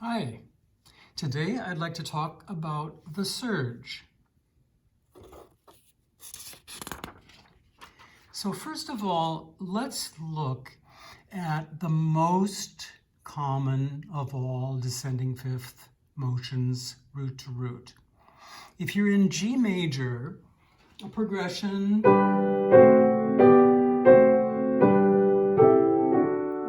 Hi, today I'd like to talk about the surge. So first of all, let's look at the most common of all descending fifth motions, root to root. If you're in G major, a progression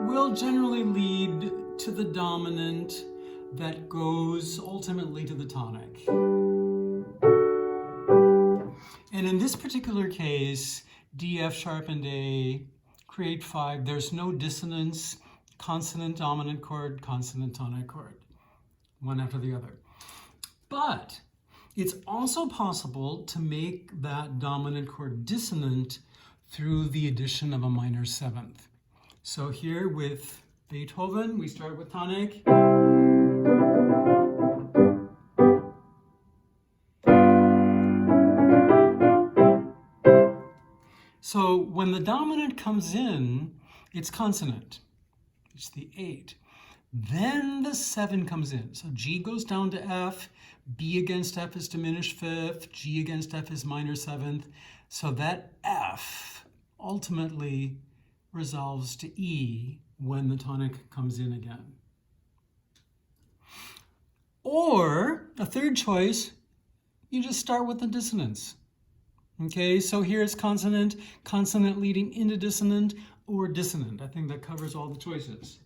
will generally lead to the dominant that goes ultimately to the tonic. And in this particular case, D, F sharp, and A create 5. There's no dissonance, consonant dominant chord, consonant tonic chord, one after the other. But it's also possible to make that dominant chord dissonant through the addition of a minor seventh. So here with Beethoven, we start with tonic. So when the dominant comes in, it's consonant. It's the 8. Then the 7 comes in. So G goes down to F, B against F is diminished fifth, G against F is minor seventh. So that F ultimately resolves to E when the tonic comes in again. Or a third choice, you just start with the dissonance. Okay, so here it's consonant, consonant leading into dissonant, or dissonant. I think that covers all the choices.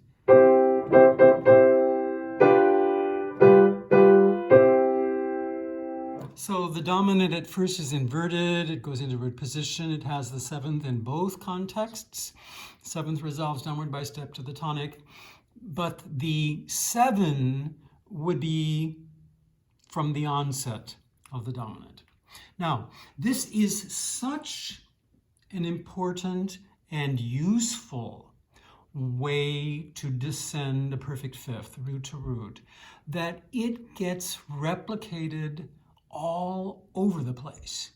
So the dominant at first is inverted, it goes into root position, it has the 7th in both contexts. 7th resolves downward by step to the tonic, but the 7 would be from the onset of the dominant. Now, this is such an important and useful way to descend a perfect fifth, root to root, that it gets replicated all over the place,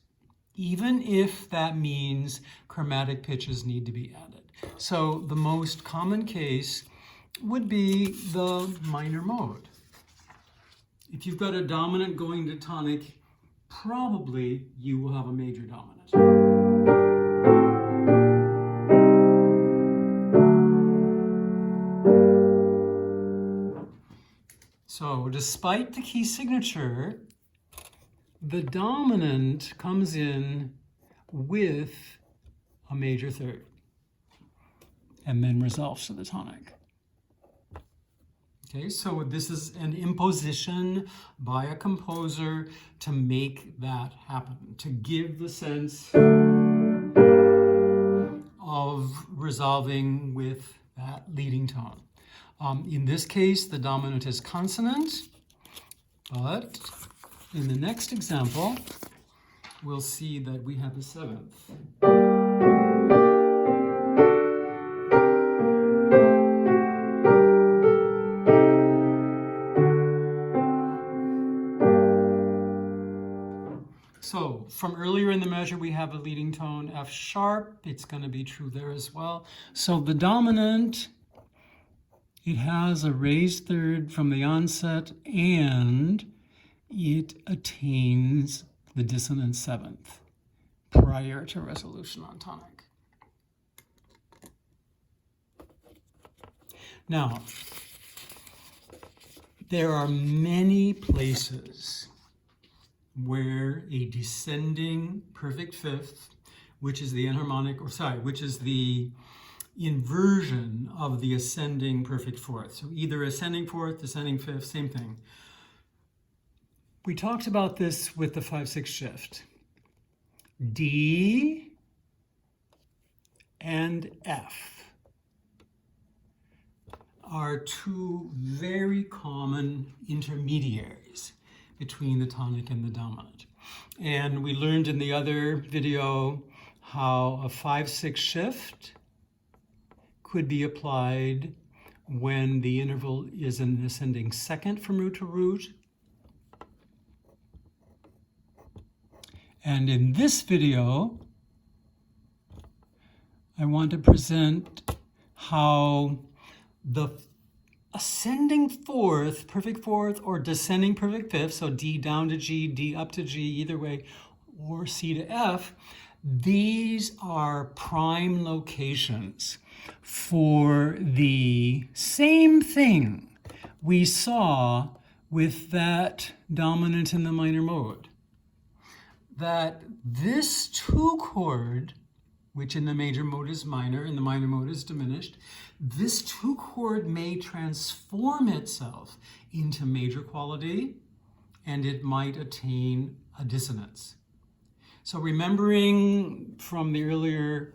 even if that means chromatic pitches need to be added. So the most common case would be the minor mode. If you've got a dominant going to tonic, probably you will have a major dominant. So despite the key signature, the dominant comes in with a major third and then resolves to the tonic. Okay, so this is an imposition by a composer to make that happen, to give the sense of resolving with that leading tone. In this case, the dominant is consonant, but in the next example, we'll see that we have a 7th. So from earlier in the measure, we have a leading tone F sharp. It's going to be true there as well. So the dominant, it has a raised third from the onset, and it attains the dissonant 7th prior to resolution on tonic. Now, there are many places where a descending perfect fifth, which is the enharmonic, which is the inversion of the ascending perfect fourth. So either ascending fourth, descending fifth, same thing. We talked about this with the 5-6 shift. D and F are two very common intermediaries between the tonic and the dominant. And we learned in the other video how a 5-6 shift could be applied when the interval is an ascending second from root to root. And in this video, I want to present how the ascending fourth, perfect fourth, or descending perfect fifth, so D down to G, D up to G, either way, or C to F, these are prime locations for the same thing we saw with that dominant in the minor mode. That this 2 chord, which in the major mode is minor, in the minor mode is diminished, this 2 chord may transform itself into major quality, and it might attain a dissonance. So remembering from the earlier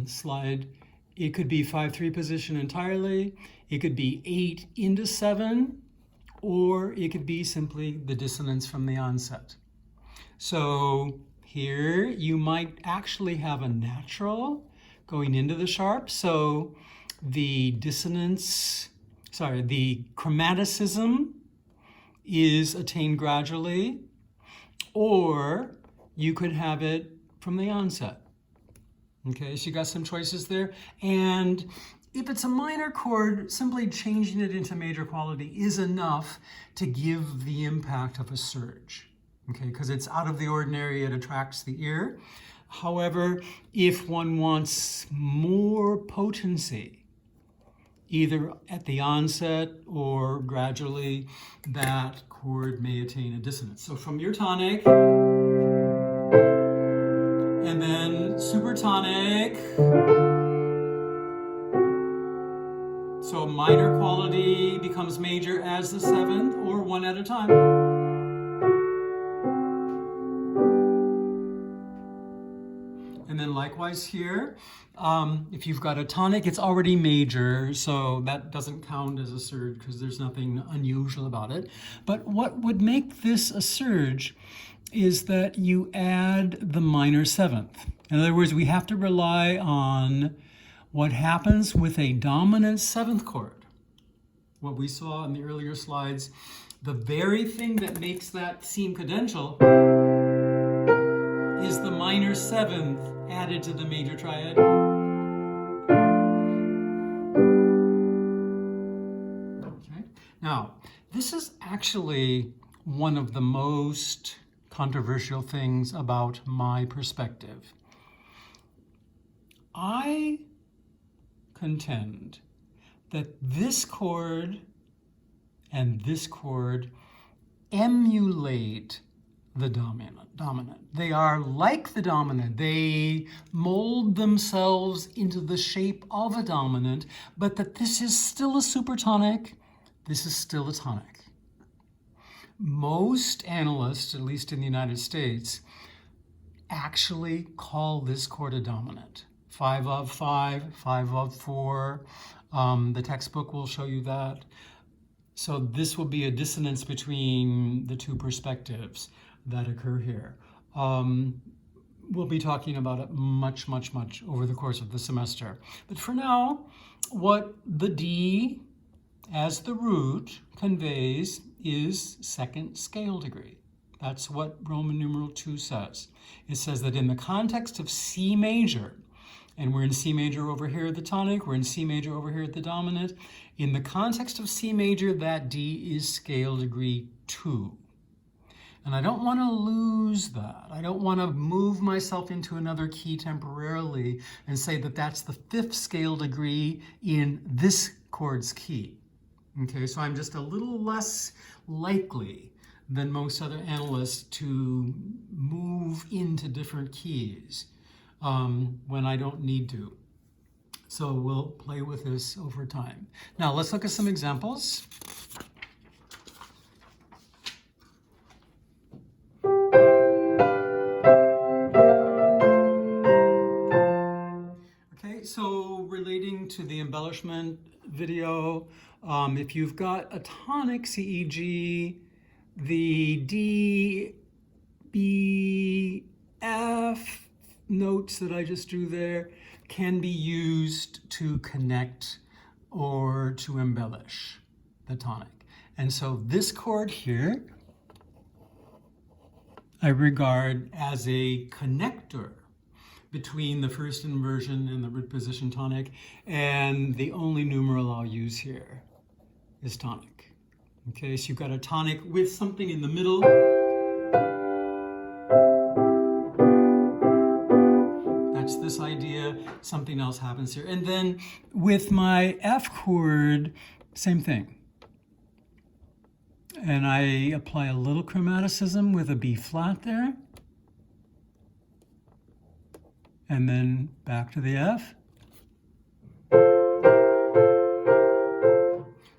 slide, it could be 5-3 position entirely, it could be 8 into 7, or it could be simply the dissonance from the onset. So here you might actually have a natural going into the sharp. So the the chromaticism is attained gradually, or you could have it from the onset. Okay, so you got some choices there. And if it's a minor chord, simply changing it into major quality is enough to give the impact of a surge. Okay, because it's out of the ordinary, it attracts the ear. However, if one wants more potency, either at the onset or gradually, that chord may attain a dissonance. So from your tonic, and then supertonic, so minor quality becomes major as the 7th, or one at a time. And then likewise here, if you've got a tonic, it's already major, so that doesn't count as a surge because there's nothing unusual about it. But what would make this a surge is that you add the minor 7th. In other words, we have to rely on what happens with a dominant 7th chord. What we saw in the earlier slides, the very thing that makes that seem cadential is the minor 7th added to the major triad. Okay. Now, this is actually one of the most controversial things about my perspective. I contend that this chord and this chord emulate the dominant. They are like the dominant. They mold themselves into the shape of a dominant, but that this is still a supertonic, this is still a tonic. Most analysts, at least in the United States, actually call this chord a dominant. 5 of 5, 5 of 4. The textbook will show you that. So this will be a dissonance between the two perspectives that occur here. We'll be talking about it much over the course of the semester. But for now, what the D as the root conveys is second scale degree. That's what Roman numeral 2 says. It says that in the context of C major, and we're in C major over here at the tonic, we're in C major over here at the dominant. In the context of C major, that D is scale degree 2. And I don't want to lose that. I don't want to move myself into another key temporarily and say that that's the 5th scale degree in this chord's key. Okay, so I'm just a little less likely than most other analysts to move into different keys when I don't need to. So we'll play with this over time. Now let's look at some examples. Okay, so relating to the embellishment video, if you've got a tonic C, E, G, the D, B, F notes that I just drew there can be used to connect or to embellish the tonic. And so this chord here, I regard as a connector between the first inversion and the root position tonic, and the only numeral I'll use here. is tonic. Okay, so you've got a tonic with something in the middle. That's this idea, something else happens here. And then with my F chord, same thing. And I apply a little chromaticism with a B flat there. And then back to the F.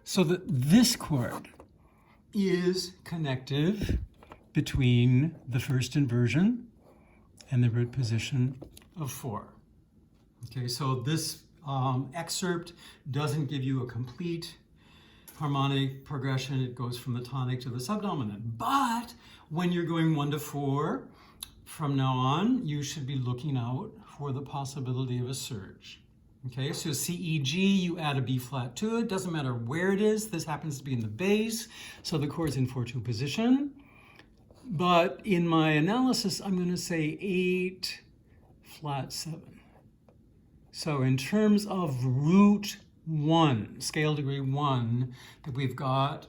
So that this chord is connective between the first inversion and the root position of 4. Okay, so this excerpt doesn't give you a complete harmonic progression. It goes from the tonic to the subdominant. But when you're going 1 to 4, from now on, you should be looking out for the possibility of a surge. Okay, so C, E, G, you add a B flat to it. Doesn't matter where it is. This happens to be in the bass, so the chord's in 4/2 position. But in my analysis, I'm going to say 8, flat 7. So in terms of root 1, scale degree 1, that we've got,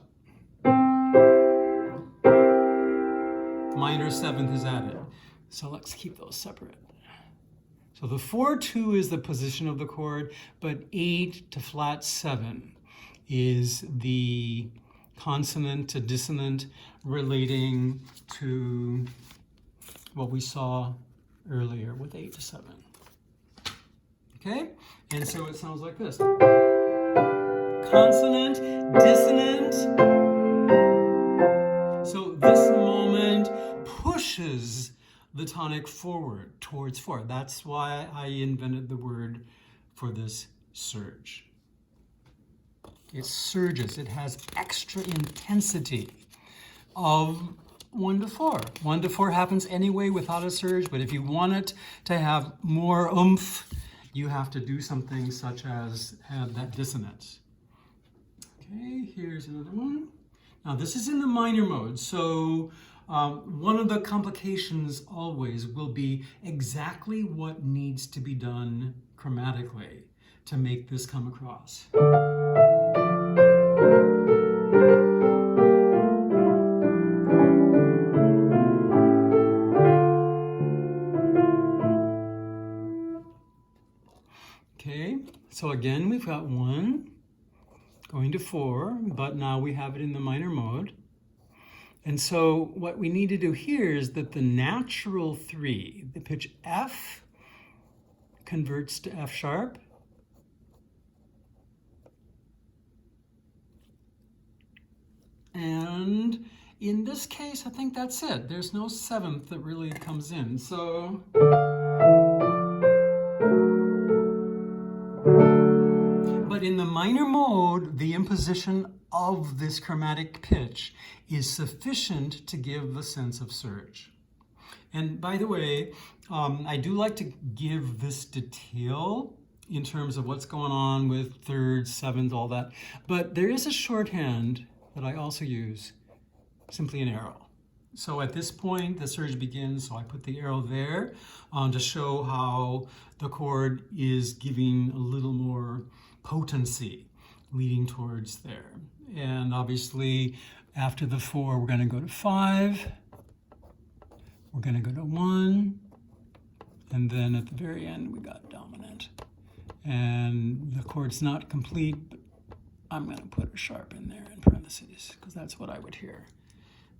minor 7th is added. So let's keep those separate. So the 4/2 is the position of the chord, but 8 to flat 7 is the consonant to dissonant relating to what we saw earlier with 8 to 7. Okay? And so it sounds like this. Consonant, dissonant. So this moment pushes the tonic forward towards 4. That's why I invented the word for this surge. It surges. It has extra intensity of 1 to 4. 1 to 4 happens anyway without a surge, but if you want it to have more oomph, you have to do something such as add that dissonance. Okay, here's another one. Now this is in the minor mode, so one of the complications always will be exactly what needs to be done chromatically to make this come across. Okay, so again, we've got 1 going to 4, but now we have it in the minor mode. And so what we need to do here is that the natural 3, the pitch F, converts to F sharp. And in this case, I think that's it. There's no 7th that really comes in. So but in the minor mode, the imposition of this chromatic pitch is sufficient to give the sense of surge. And by the way, I do like to give this detail in terms of what's going on with thirds, sevenths, all that. But there is a shorthand that I also use, simply an arrow. So at this point, the surge begins, so I put the arrow there to show how the chord is giving a little more potency leading towards there. And obviously, after the 4, we're going to go to 5. We're going to go to 1. And then at the very end, we got dominant. And the chord's not complete, but I'm going to put a sharp in there in parentheses, because that's what I would hear.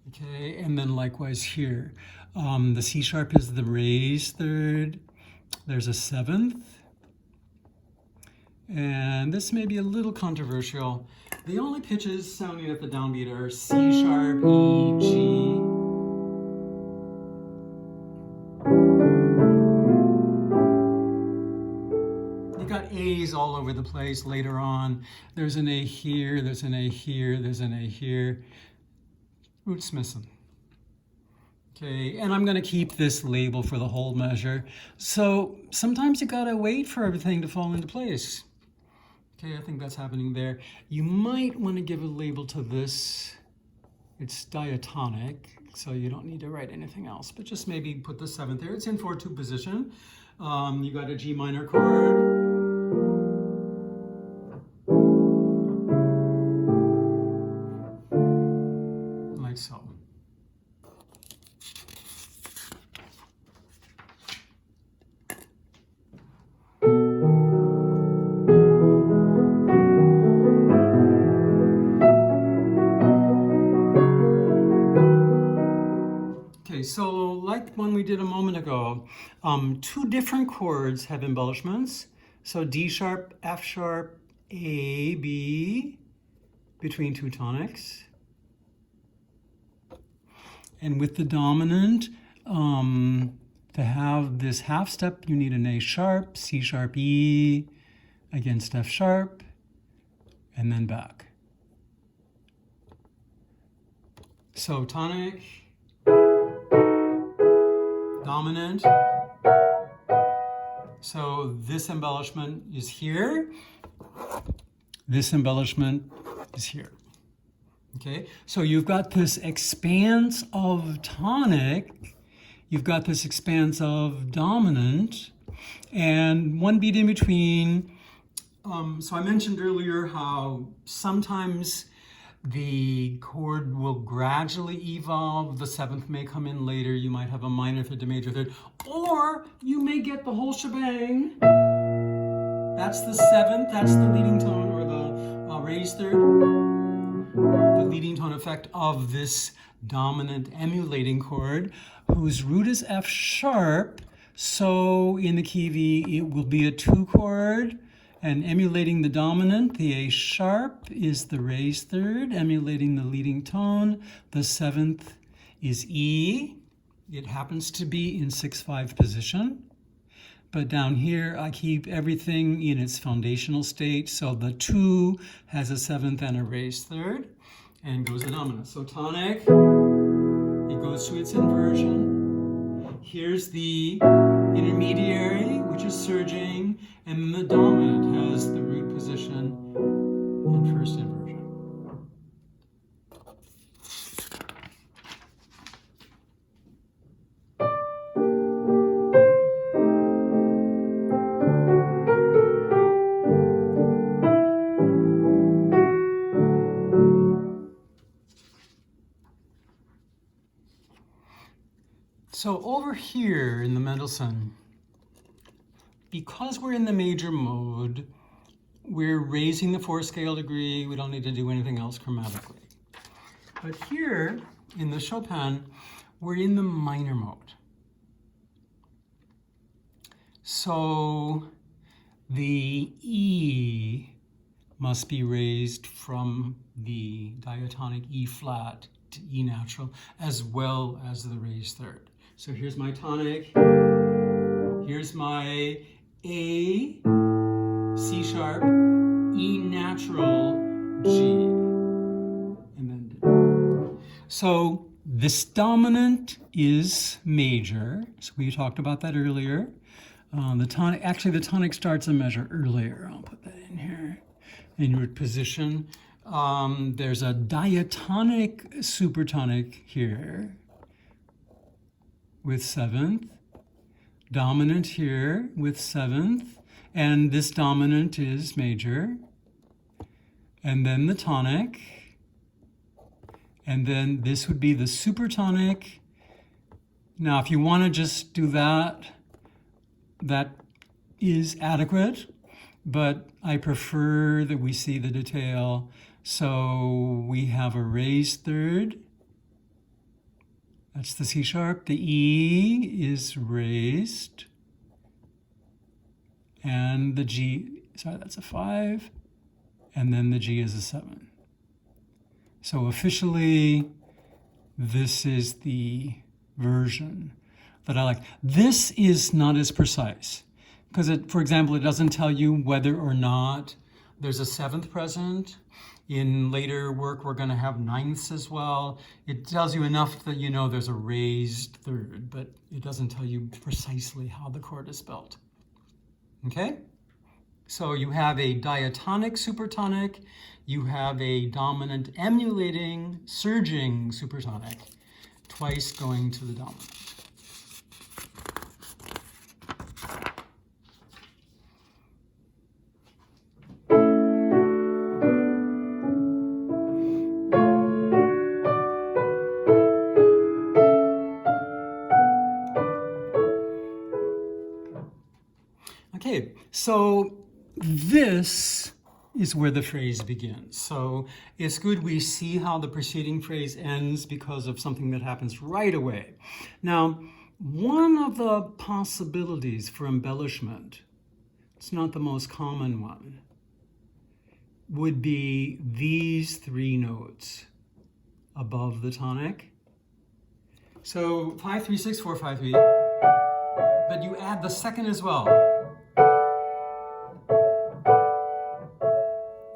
Okay, and then likewise here. The C sharp is the raised third. There's a 7th. And this may be a little controversial. The only pitches sounding at the downbeat are C sharp, E, G. You got A's all over the place later on. There's an A here, there's an A here, there's an A here. Root's missing. Okay, and I'm going to keep this label for the whole measure. So sometimes you got to wait for everything to fall into place. Okay, I think that's happening there. You might want to give a label to this. It's diatonic, so you don't need to write anything else, but just maybe put the 7th there. It's in 4/2 position. You got a G minor chord. so like one we did a moment ago, two different chords have embellishments. So D sharp, F sharp, A, B, between two tonics. And with the dominant, to have this half step, you need an A sharp, C sharp, E against F sharp, and then back. So tonic, dominant. So this embellishment is here. This embellishment is here. Okay, so you've got this expanse of tonic, you've got this expanse of dominant, and one beat in between. So I mentioned earlier how sometimes the chord will gradually evolve. The seventh may come in later. You might have a minor third to major third, or you may get the whole shebang. That's the seventh, that's the leading tone, or the raised third. The leading tone effect of this dominant emulating chord, whose root is F sharp. So in the key V, it will be a 2 chord. And emulating the dominant, the A sharp is the raised third. Emulating the leading tone, the seventh is E. It happens to be in 6/5 position. But down here, I keep everything in its foundational state. So the 2 has a seventh and a raised third, and goes the dominant. So tonic, it goes to its inversion. Here's the intermediary, which is surging, and then the dominant has the root position and first inversion. So over here in the Mendelssohn, because we're in the major mode, we're raising the 4-scale degree. We don't need to do anything else chromatically. But here in the Chopin, we're in the minor mode. So the E must be raised from the diatonic E flat to E natural, as well as the raised third. So here's my tonic, here's my A, C sharp, E natural, G, and then D. So this dominant is major, so we talked about that earlier. The tonic starts a measure earlier. I'll put that in here, in root position. There's a diatonic supertonic here, with seventh, dominant here with seventh, and this dominant is major, and then the tonic, and then this would be the supertonic. Now, if you want to just do that, that is adequate, but I prefer that we see the detail. So we have a raised third. That's the C sharp. The E is raised. And the G, sorry, that's a 5. And then the G is a 7. So officially, this is the version that I like. This is not as precise because, for example, it doesn't tell you whether or not there's a 7th present. In later work, we're going to have 9ths as well. It tells you enough that you know there's a raised third, but it doesn't tell you precisely how the chord is spelled. Okay? So you have a diatonic supertonic, you have a dominant emulating, surging supertonic, twice going to the dominant. Okay, so this is where the phrase begins. So it's good we see how the preceding phrase ends because of something that happens right away. Now, one of the possibilities for embellishment, it's not the most common one, would be these three notes above the tonic. So 5, 3, 6, 4, 5, 3, but you add the second as well.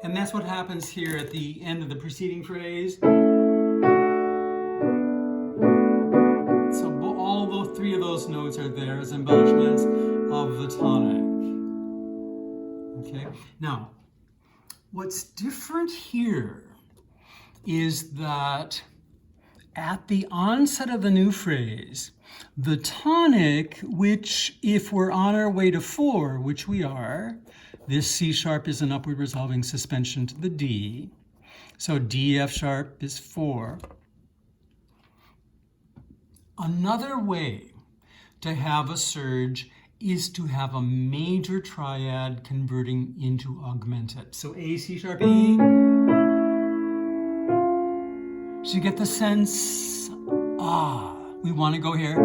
And that's what happens here at the end of the preceding phrase. So all those three of those notes are there as embellishments of the tonic. Okay, now what's different here is that at the onset of the new phrase, the tonic, which if we're on our way to 4, which we are, this C sharp is an upward resolving suspension to the D. So D, F sharp is 4. Another way to have a surge is to have a major triad converting into augmented. So A, C sharp, E. So you get the sense, we want to go here.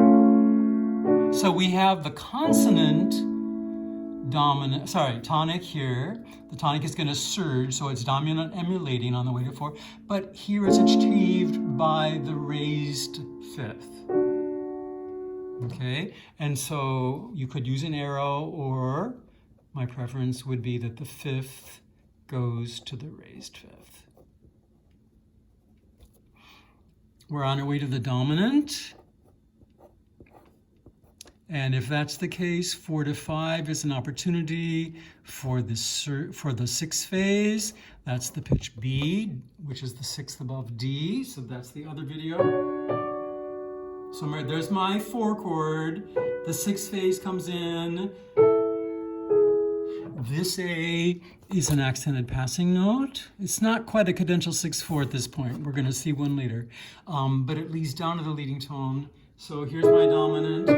So we have the consonant tonic here. The tonic is going to surge, so it's dominant emulating on the way to 4. But here it's achieved by the raised fifth. Okay, and so you could use an arrow, or my preference would be that the fifth goes to the raised fifth. We're on our way to the dominant. And if that's the case, 4 to 5 is an opportunity for the 6th phase. That's the pitch B, which is the 6th above D. So that's the other video. So there's my 4 chord. The 6th phase comes in. This A is an accented passing note. It's not quite a cadential 6/4 at this point. We're going to see one later. But it leads down to the leading tone. So here's my dominant.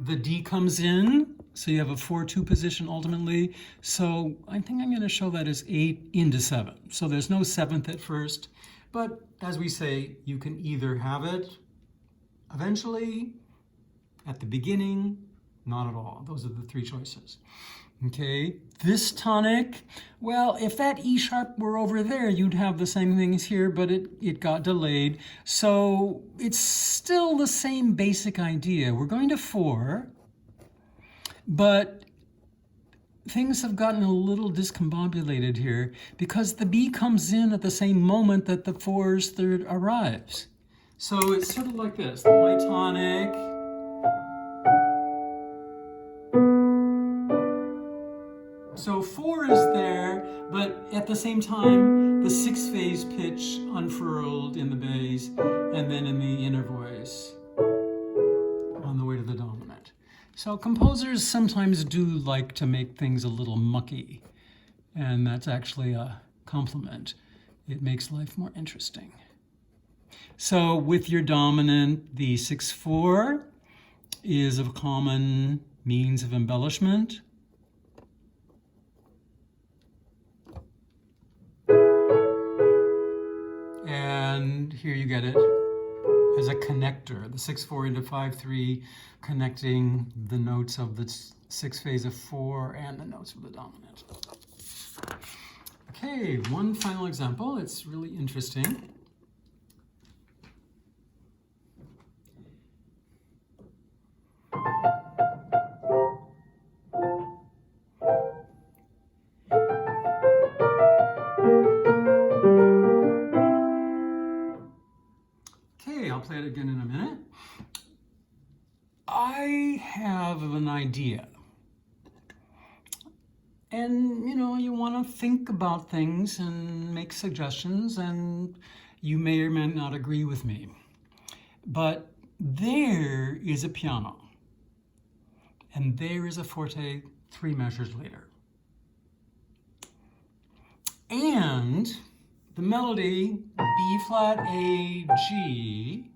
The D comes in, so you have a 4-2 position ultimately. So I think I'm going to show that as 8 into 7. So there's no 7th at first. But as we say, you can either have it eventually, at the beginning, not at all. Those are the 3 choices. Okay, this tonic, well, if that E sharp were over there, you'd have the same things here, but it got delayed. So it's still the same basic idea. We're going to 4, but things have gotten a little discombobulated here because the B comes in at the same moment that the 4's third arrives. So it's sort of like this, my tonic, so 4 is there, but at the same time, the 6th phase pitch unfurled in the bass and then in the inner voice on the way to the dominant. So composers sometimes do like to make things a little mucky, and that's actually a compliment. It makes life more interesting. So with your dominant, the 6/4 is a common means of embellishment. And here you get it as a connector, the 6/4 into 5/3, connecting the notes of the 6th phase of 4 and the notes of the dominant. Okay, one final example. It's really interesting. I'll play it again in a minute. I have an idea. And, you want to think about things and make suggestions, and you may or may not agree with me. But there is a piano, and there is a forte 3 measures later. And the melody, B flat, A, G,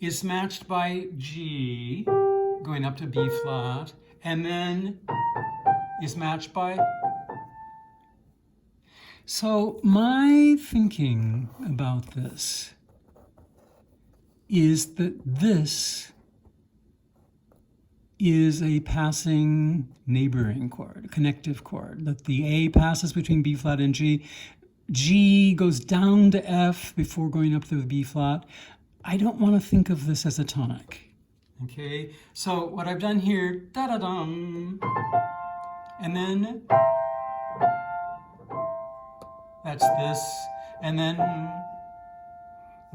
is matched by G going up to B flat, and then is matched by So my thinking about this is that this is a passing neighboring chord, a connective chord, that the A passes between B flat and G. G goes down to F before going up to the B flat. I don't want to think of this as a tonic. Okay, so what I've done here, da-da-dum, and then that's this, and then,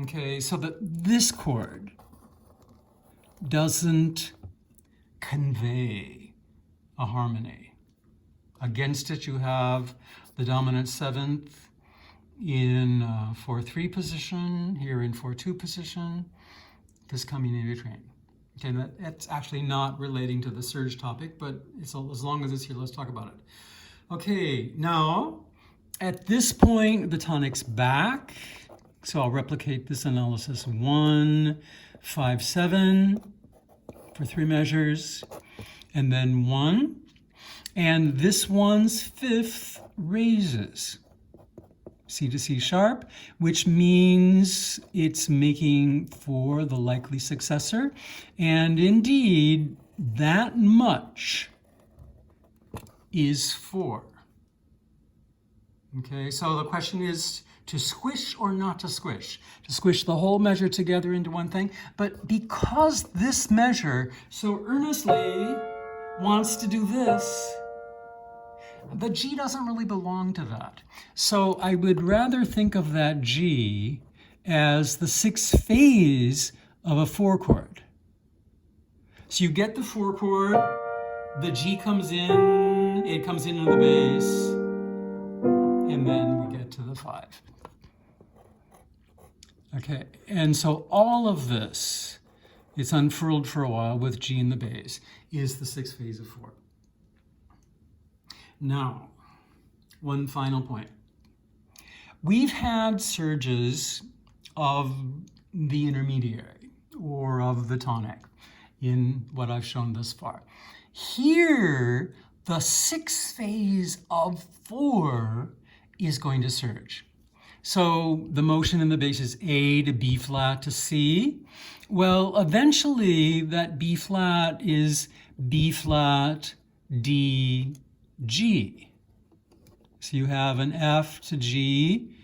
okay, so that this chord doesn't convey a harmony. Against it, you have the dominant seventh in 4-3 position, here in 4-2 position, this coming in between. Okay, that's actually not relating to the surge topic, but it's, as long as it's here, let's talk about it. Okay, now, at this point, the tonic's back. So I'll replicate this analysis. 1, 5, 7 for 3 measures, and then 1. And this one's fifth raises C to C sharp, which means it's making for the likely successor. And indeed, that much is 4. Okay, so the question is to squish or not to squish? To squish the whole measure together into one thing. But because this measure so earnestly wants to do this, the G doesn't really belong to that. So I would rather think of that G as the 6th phase of a 4 chord. So you get the 4 chord, the G comes in, it comes into the bass, and then we get to the 5. Okay, and so all of this, it's unfurled for a while with G in the bass, is the 6th phase of 4. Now, one final point. We've had surges of the intermediary or of the tonic in what I've shown thus far. Here, the 6th phase of 4 is going to surge. So the motion in the bass is A to B flat to C. Well, eventually that B flat is B flat, D, G. So you have an F to G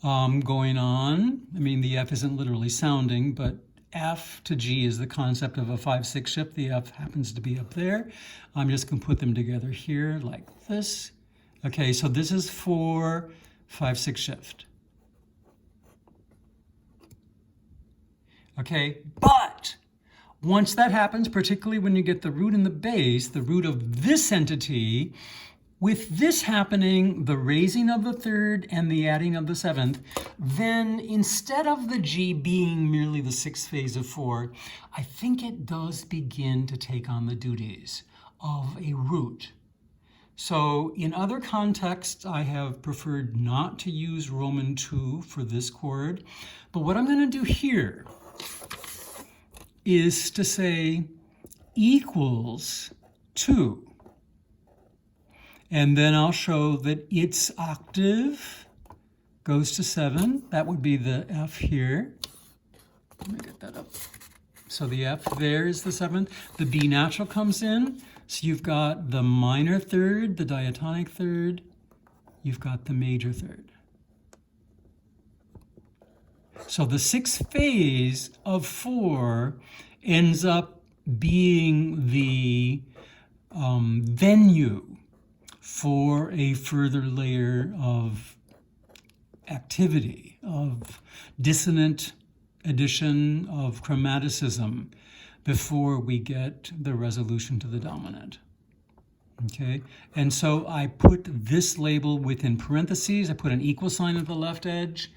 going on. I mean, the F isn't literally sounding, but F to G is the concept of a 5-6 shift. The F happens to be up there. I'm just going to put them together here like this. Okay, so this is 4, 5-6 shift. Okay, but once that happens, particularly when you get the root in the bass, the root of this entity, with this happening, the raising of the 3rd and the adding of the 7th, then instead of the G being merely the 6th phase of 4, I think it does begin to take on the duties of a root. So in other contexts, I have preferred not to use Roman 2 for this chord, but what I'm going to do here is to say equals 2. And then I'll show that its octave goes to 7. That would be the F here. Let me get that up. So the F there is the 7th. The B natural comes in. So you've got the minor 3rd, the diatonic 3rd. You've got the major 3rd. So the 6th phase of 4 ends up being the venue for a further layer of activity, of dissonant addition, of chromaticism before we get the resolution to the dominant. Okay, and so I put this label within parentheses. I put an equal sign at the left edge,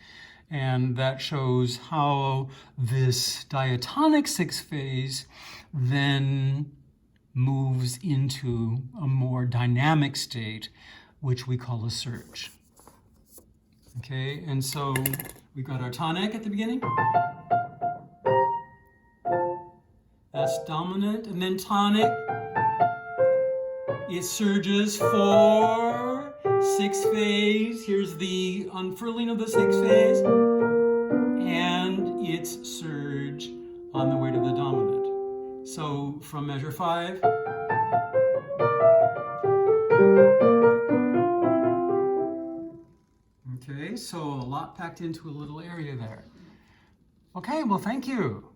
and that shows how this diatonic 6th phase then moves into a more dynamic state, which we call a surge. Okay, and so we've got our tonic at the beginning. That's dominant, and then tonic. It surges 4, sixth phase. Here's the unfurling of the sixth phase. And its surge on the way to the dominant. So from measure 5. Okay, so a lot packed into a little area there. Okay, well, thank you.